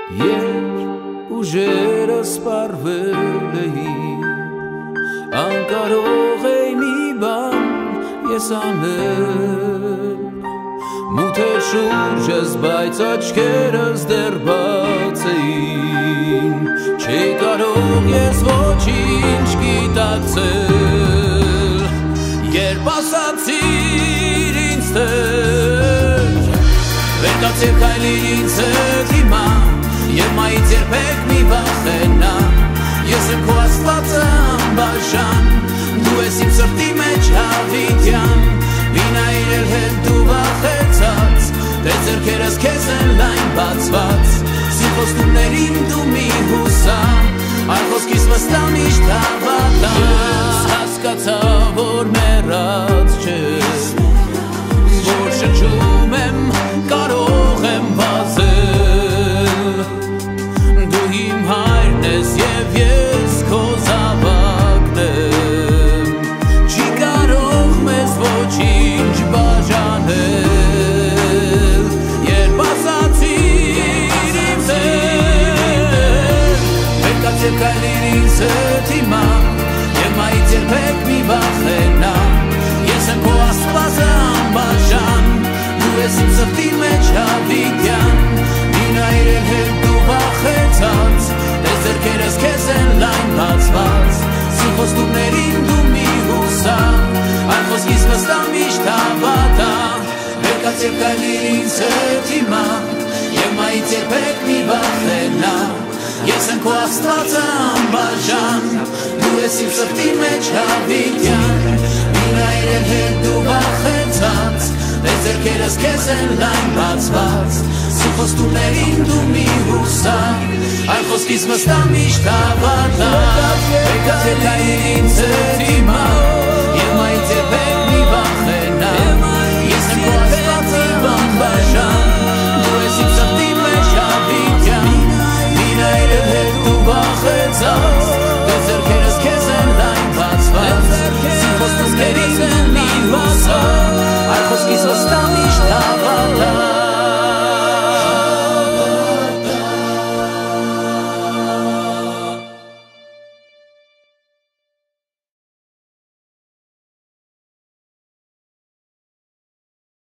Երբ ուժերս սպառվել էին, անկարող էի մի բան ես անել, մութ էր շուրջս, բայց աչքերս դեռ բաց էին, չէի կարող ես ոչինչ գիտակցել, երբ ասացիր ինձ տեր, վերկացիր քայլիր ինձ հետ հիմա, և մայից երբեք մի վախենա, ես եմ քո Աստվածը անբաժան, դու ես իմ սրտի մեջ հավիտյան, վինայր էլ հետ դու վախեցած, թե ձեռքերս քեզ են լայն բացված, սի խոստումներին դու մի հուսա, այլ խոսքիս վստահ միշտ հավատա, ես հասկացա, որ մեռած չես, որ շնչում եմ, կարող եմ վազել, դու իմ հայրն ես և ես քո զավակն եմ, չի կարող մեզ ոչինչ բաժանել, երբ ասացիր ինձ հետ, վերկացիր քայլիր ինձ հետ հիմա, և մայից երբեք մի վախենա, ես եմ քո Աստվածը անբաժան, դու ես իմ սրտի մեջ հավիտյան, վինայր էլ հետ դու վախեցած, թե ձեռքերս քեզ են լայն բացված, սի խոստումներին դու մի հուսա, այլ խոսքիս վստահ միշտ հավատա, վերկացիր քայլիր ինձ հետ հիմա, և մայից երբեք մի վախենա, ես եմ քո Աստվածը անբաժան, դու ես իմ սրտի մեջ հավիտյան, վինայր էլ հետ դու վախեցած, թե ձեռքերս քեզ են լայն բացված, սի խոստումներին դու մի հուսա, այլ խոսքիս վստահ միշտ հավատա, վերկացիր քայլիր ինձ հետ հիմա, և մայից երբեք